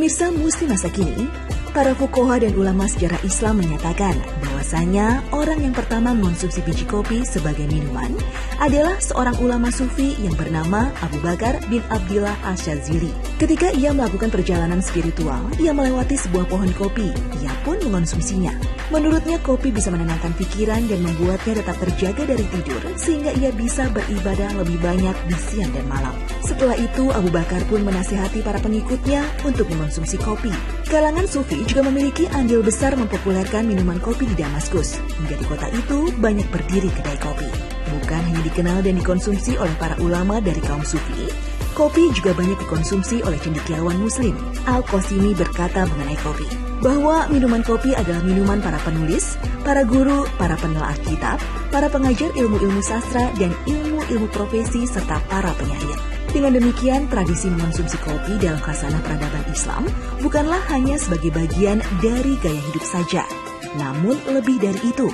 Pemirsa Muslim masa kini, para fuqaha dan ulama sejarah Islam menyatakan bahwasanya orang yang pertama mengonsumsi biji kopi sebagai minuman adalah seorang ulama sufi yang bernama Abu Bakar bin Abdillah Asyadzili. Ketika ia melakukan perjalanan spiritual, ia melewati sebuah pohon kopi. Ia pun mengonsumsinya. Menurutnya kopi bisa menenangkan pikiran dan membuatnya tetap terjaga dari tidur sehingga ia bisa beribadah lebih banyak di siang dan malam. Setelah itu Abu Bakar pun menasihati para pengikutnya untuk mengonsumsi kopi. Kalangan sufi juga memiliki andil besar mempopulerkan minuman kopi di Damaskus. Hingga di kota itu banyak berdiri kedai kopi. Bukan hanya dikenal dan dikonsumsi oleh para ulama dari kaum sufi, kopi juga banyak dikonsumsi oleh cendekiawan muslim. Al-Qasimi berkata mengenai kopi, bahwa minuman kopi adalah minuman para penulis, para guru, para penelaah kitab, para pengajar ilmu-ilmu sastra dan ilmu-ilmu profesi serta para penyair. Dengan demikian, tradisi mengonsumsi kopi dalam khasanah peradaban Islam bukanlah hanya sebagai bagian dari gaya hidup saja, namun lebih dari itu.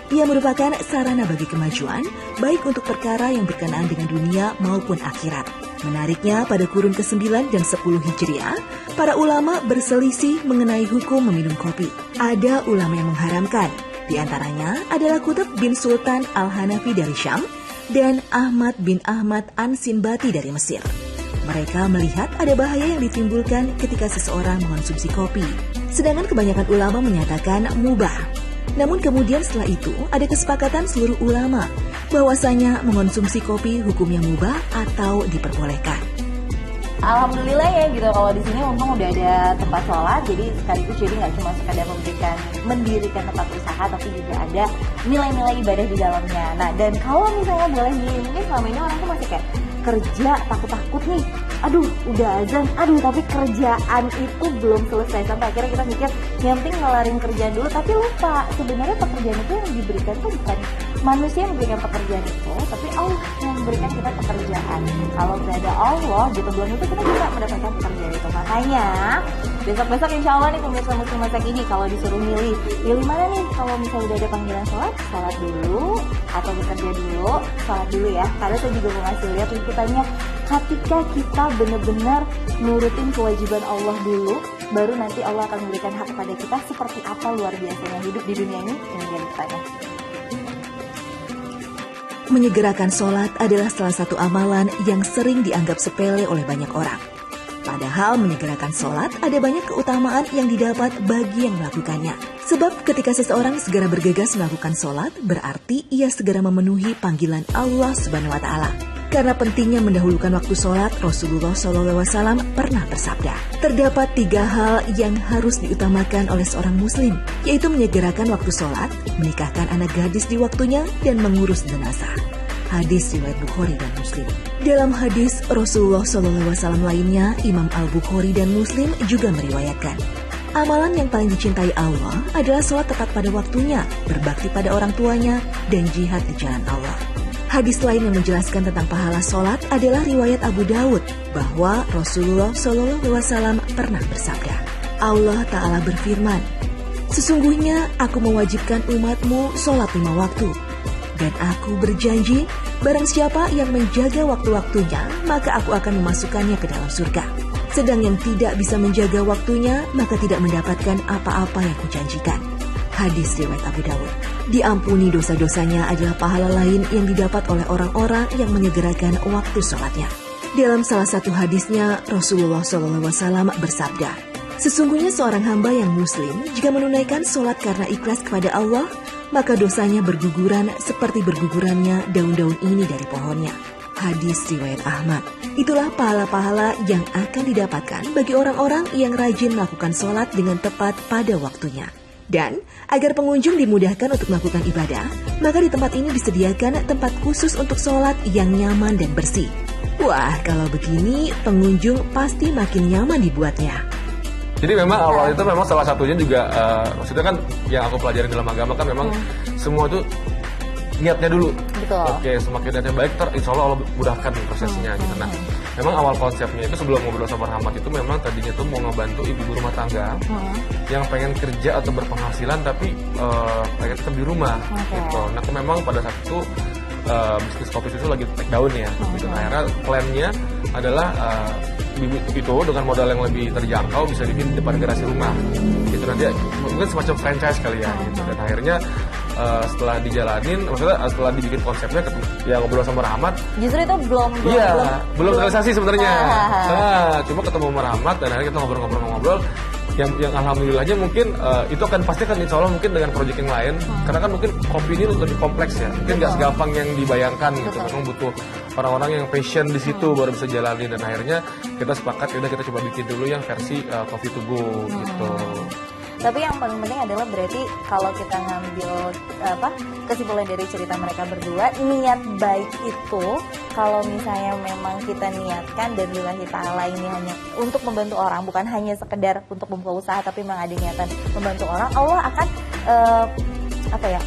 Ia merupakan sarana bagi kemajuan, baik untuk perkara yang berkenaan dengan dunia maupun akhirat. Menariknya, pada kurun ke-9 dan 10 Hijriah, para ulama berselisih mengenai hukum meminum kopi. Ada ulama yang mengharamkan, di antaranya adalah Qutb bin Sultan Al-Hanafi dari Syam, dan Ahmad bin Ahmad An-Sinbati dari Mesir. Mereka melihat ada bahaya yang ditimbulkan ketika seseorang mengonsumsi kopi, sedangkan kebanyakan ulama menyatakan mubah. Namun kemudian setelah itu ada kesepakatan seluruh ulama bahwasanya mengonsumsi kopi hukumnya mubah atau diperbolehkan. Alhamdulillah ya gitu, kalau di sini untung udah ada tempat sholat, jadi sekaligus jadi nggak cuma sekadar mendirikan tempat usaha, tapi juga ada nilai-nilai ibadah di dalamnya. Nah, dan kalau misalnya boleh nih, mungkin selama ini orang tuh masih kayak kerja takut-takut nih, aduh udah azan, tapi kerjaan itu belum selesai, sampai akhirnya kita mikir yang penting ngelarin kerjaan dulu, tapi lupa sebenarnya pekerjaan itu yang diberikan tuh bukan manusia yang memberikan pekerjaan itu, tapi Allah yang memberikan kita pekerjaan. Kalau nggak ada Allah gitu, belum itu kita bisa mendapatkan pekerjaan itu. Makanya besok-besok insya Allah nih pemirsa Muslim masa kini, kalau disuruh milih mana nih, kalau misalnya udah ada panggilan sholat dulu atau bekerja dulu, sholat dulu ya. Karena saya juga mau ngasih lihat liputannya, ketika kita benar-benar nurutin kewajiban Allah dulu, baru nanti Allah akan memberikan hak kepada kita. Seperti apa luar biasanya hidup di dunia ini jadi tanya. Menyegerakan sholat adalah salah satu amalan yang sering dianggap sepele oleh banyak orang. Padahal menyegerakan sholat ada banyak keutamaan yang didapat bagi yang melakukannya. Sebab ketika seseorang segera bergegas melakukan sholat, berarti ia segera memenuhi panggilan Allah Subhanahu wa Ta'ala. Karena pentingnya mendahulukan waktu sholat, Rasulullah SAW pernah bersabda, terdapat 3 hal yang harus diutamakan oleh seorang muslim, yaitu menyegerakan waktu sholat, menikahkan anak gadis di waktunya, dan mengurus jenazah. Hadis riwayat Bukhari dan Muslim. Dalam hadis Rasulullah SAW lainnya, Imam Al-Bukhari dan Muslim juga meriwayatkan, amalan yang paling dicintai Allah adalah sholat tepat pada waktunya, berbakti pada orang tuanya, dan jihad di jalan Allah. Hadis lain yang menjelaskan tentang pahala sholat adalah riwayat Abu Dawud, bahwa Rasulullah SAW pernah bersabda, Allah Ta'ala berfirman, sesungguhnya aku mewajibkan umatmu sholat 5 waktu, dan aku berjanji, barang siapa yang menjaga waktu-waktunya, maka aku akan memasukkannya ke dalam surga. Sedang yang tidak bisa menjaga waktunya, maka tidak mendapatkan apa-apa yang kujanjikan. Hadis riwayat Abu Dawud. Diampuni dosa-dosanya adalah pahala lain yang didapat oleh orang-orang yang menyegerakan waktu sholatnya. Dalam salah satu hadisnya, Rasulullah SAW bersabda, sesungguhnya seorang hamba yang muslim, jika menunaikan sholat karena ikhlas kepada Allah, maka dosanya berguguran seperti bergugurannya daun-daun ini dari pohonnya. Hadis riwayat Ahmad. Itulah pahala-pahala yang akan didapatkan bagi orang-orang yang rajin melakukan sholat dengan tepat pada waktunya. Dan agar pengunjung dimudahkan untuk melakukan ibadah, maka di tempat ini disediakan tempat khusus untuk sholat yang nyaman dan bersih. Wah, kalau begini pengunjung pasti makin nyaman dibuatnya. Jadi memang awal itu memang salah satunya juga, maksudnya kan yang aku pelajarin dalam agama kan memang semua itu niatnya dulu. Betul. Oke, semakin niatnya baik, insya Allah mudahkan prosesnya gitu. Nah, memang awal konsepnya itu sebelum ngobrol sama Rahmat itu memang tadinya tuh mau ngebantu ibu-ibu rumah tangga yang pengen kerja atau berpenghasilan tapi pengen tetap di rumah gitu. Nah, memang pada saat itu bisnis kopi susu lagi take down ya. Gitu. Nah, akhirnya plannya adalah bibit itu dengan modal yang lebih terjangkau bisa bikin depan garasi rumah. Itu nanti mungkin semacam franchise kali ya gitu. Dan akhirnya setelah dijalanin, maksudnya setelah dibikin konsepnya, ya ngobrol sama Rahmat. Justru itu belum realisasi sebenarnya. Nah, cuma ketemu sama Rahmat dan akhirnya kita ngobrol. Yang alhamdulillahnya mungkin itu akan pasti kan insya Allah mungkin dengan proyek yang lain, karena kan mungkin kopi ini lebih kompleks ya, mungkin nggak segampang yang dibayangkan gitu. Memang butuh orang-orang yang passion di situ baru bisa jalanin, dan akhirnya kita sepakat udah kita coba bikin dulu yang versi coffee to go gitu. Tapi yang paling penting adalah berarti kalau kita ngambil kesimpulan dari cerita mereka berdua, niat baik itu kalau misalnya memang kita niatkan dan lillahi ta'ala ini hanya untuk membantu orang, bukan hanya sekedar untuk membuka usaha, tapi memang ada niatan membantu orang, Allah akan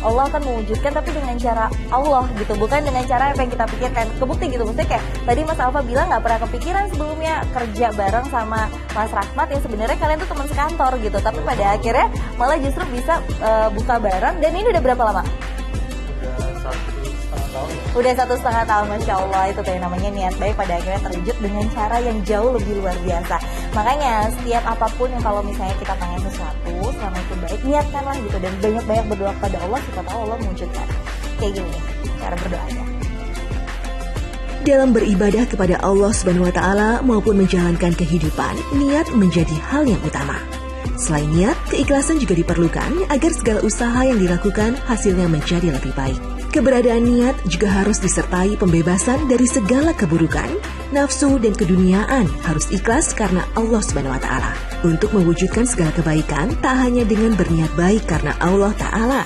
Allah akan mewujudkan, tapi dengan cara Allah gitu, bukan dengan cara apa yang kita pikirkan. Kebukti gitu, maksudnya kayak tadi Mas Alfa bilang nggak pernah kepikiran sebelumnya kerja bareng sama Mas Rahmat yang sebenarnya kalian tuh teman sekantor gitu, tapi pada akhirnya malah justru bisa buka bareng. Dan ini udah berapa lama? Udah 1,5 tahun, Masya Allah. Itu tuh yang namanya niat baik pada akhirnya terwujud dengan cara yang jauh lebih luar biasa. Makanya setiap apapun yang kalau misalnya kita pengen sesuatu, selama itu baik, niatkanlah gitu. Dan banyak-banyak berdoa kepada Allah, siapa tahu Allah mewujudkan. Kayak gini nih, cara berdoanya. Dalam beribadah kepada Allah Subhanahu wa Ta'ala maupun menjalankan kehidupan, niat menjadi hal yang utama. Selain niat, keikhlasan juga diperlukan agar segala usaha yang dilakukan hasilnya menjadi lebih baik. Keberadaan niat juga harus disertai pembebasan dari segala keburukan, nafsu dan keduniaan. Harus ikhlas karena Allah Subhanahu wa Ta'ala. Untuk mewujudkan segala kebaikan, tak hanya dengan berniat baik karena Allah Ta'ala,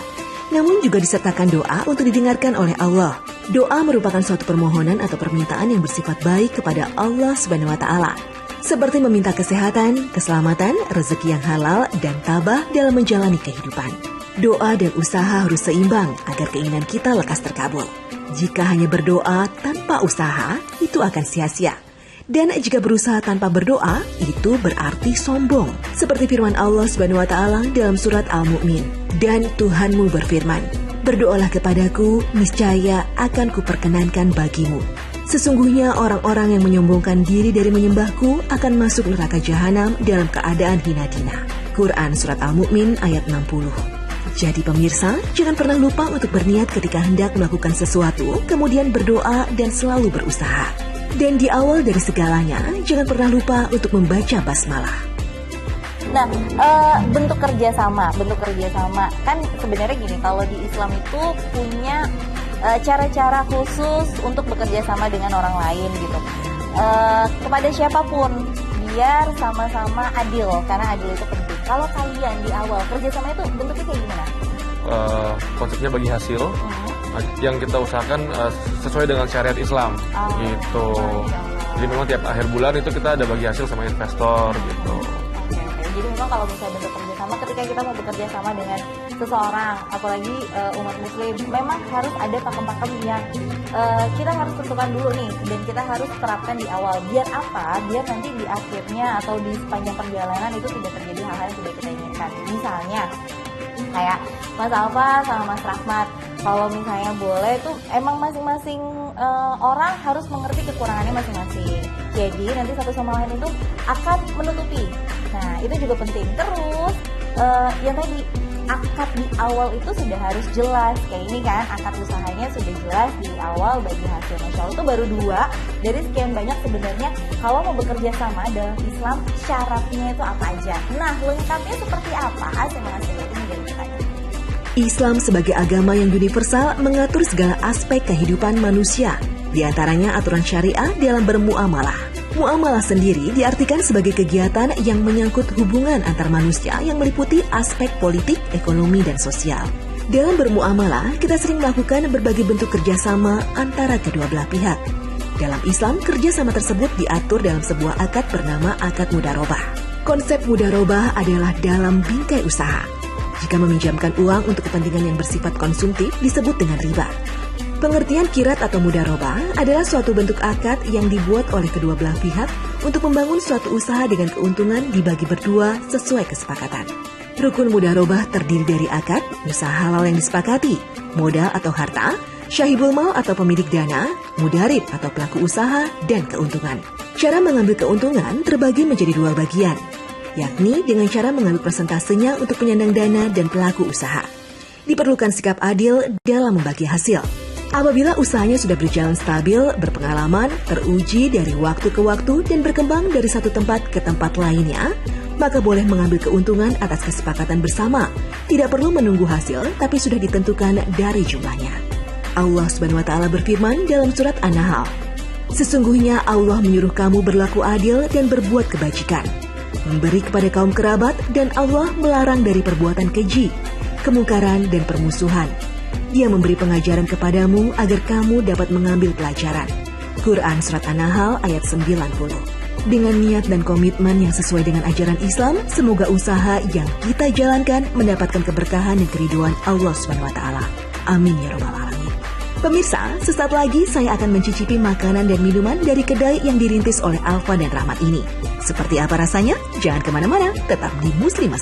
namun juga disertakan doa untuk didengarkan oleh Allah. Doa merupakan suatu permohonan atau permintaan yang bersifat baik kepada Allah Subhanahu wa Ta'ala, seperti meminta kesehatan, keselamatan, rezeki yang halal, dan tabah dalam menjalani kehidupan. Doa dan usaha harus seimbang agar keinginan kita lekas terkabul. Jika hanya berdoa tanpa usaha, itu akan sia-sia. Dan jika berusaha tanpa berdoa, itu berarti sombong. Seperti firman Allah Subhanahu wa Ta'ala dalam surat Al-Mu'min. Dan Tuhanmu berfirman, berdoalah kepadaku, niscaya akan kuperkenankan bagimu. Sesungguhnya orang-orang yang menyombongkan diri dari menyembahku akan masuk neraka jahanam dalam keadaan hina dina. Quran Surat Al-Mu'min ayat 60. Jadi pemirsa, jangan pernah lupa untuk berniat ketika hendak melakukan sesuatu, kemudian berdoa dan selalu berusaha. Dan di awal dari segalanya, jangan pernah lupa untuk membaca basmalah. Nah, bentuk kerjasama kan sebenarnya gini, kalau di Islam itu punya cara-cara khusus untuk bekerja sama dengan orang lain gitu. Kepada siapapun, biar sama-sama adil, karena adil itu penting. Kalau kalian di awal kerjasama itu bentuknya kayak gimana? Konsepnya bagi hasil yang kita usahakan sesuai dengan syariat Islam gitu. Jadi memang tiap akhir bulan itu kita ada bagi hasil sama investor gitu. Jadi memang kalau misalnya bentuk kerjasama, ketika kita mau bekerja sama dengan seseorang, apalagi umat muslim, memang harus ada pakem-pakem yang kita harus tentukan dulu nih, dan kita harus terapkan di awal. Biar apa? Biar nanti di akhirnya atau di sepanjang perjalanan itu tidak terjadi hal-hal yang tidak kita inginkan. Misalnya kayak Mas Alfa sama Mas Rahmat, kalau misalnya boleh tuh emang masing-masing orang harus mengerti kekurangannya masing-masing. Jadi nanti satu sama lain itu akan menutupi. Nah itu juga penting. Terus yang tadi, akad di awal itu sudah harus jelas. Kayak ini kan, akad usahanya sudah jelas di awal bagi hasil. Masya Allah, itu baru 2 dari sekian banyak sebenarnya. Kalau mau bekerja sama dalam Islam, syaratnya itu apa aja? Nah, lengkapnya seperti apa? Saya mengasih itu menjadi pertanyaan. Islam sebagai agama yang universal mengatur segala aspek kehidupan manusia, di antaranya aturan syariah dalam bermuamalah. Muamalah sendiri diartikan sebagai kegiatan yang menyangkut hubungan antar manusia yang meliputi aspek politik, ekonomi, dan sosial. Dalam bermuamalah, kita sering melakukan berbagai bentuk kerjasama antara kedua belah pihak. Dalam Islam, kerjasama tersebut diatur dalam sebuah akad bernama akad mudharabah. Konsep mudharabah adalah dalam bingkai usaha. Jika meminjamkan uang untuk kepentingan yang bersifat konsumtif disebut dengan riba. Pengertian kirat atau mudharabah adalah suatu bentuk akad yang dibuat oleh kedua belah pihak untuk membangun suatu usaha dengan keuntungan dibagi berdua sesuai kesepakatan. Rukun mudharabah terdiri dari akad, usaha halal yang disepakati, modal atau harta, Syahibul mal atau pemilik dana, mudarib atau pelaku usaha, dan keuntungan. Cara mengambil keuntungan terbagi menjadi 2 bagian, yakni dengan cara mengambil persentasenya untuk penyandang dana dan pelaku usaha. Diperlukan sikap adil dalam membagi hasil. Apabila usahanya sudah berjalan stabil, berpengalaman, teruji dari waktu ke waktu, dan berkembang dari satu tempat ke tempat lainnya, maka boleh mengambil keuntungan atas kesepakatan bersama. Tidak perlu menunggu hasil, tapi sudah ditentukan dari jumlahnya. Allah Subhanahu wa Ta'ala berfirman dalam surat An-Nahl, "Sesungguhnya Allah menyuruh kamu berlaku adil dan berbuat kebajikan, memberi kepada kaum kerabat, dan Allah melarang dari perbuatan keji, kemungkaran, dan permusuhan. Dia memberi pengajaran kepadamu agar kamu dapat mengambil pelajaran." Quran Surat An-Nahl ayat 90. Dengan niat dan komitmen yang sesuai dengan ajaran Islam, semoga usaha yang kita jalankan mendapatkan keberkahan dan keridhaan Allah Subhanahu wa Ta'ala. Amin ya rabbal alamin. Pemirsa, sesaat lagi saya akan mencicipi makanan dan minuman dari kedai yang dirintis oleh Alfa dan Rahmat ini. Seperti apa rasanya? Jangan kemana-mana, tetap di Muslimah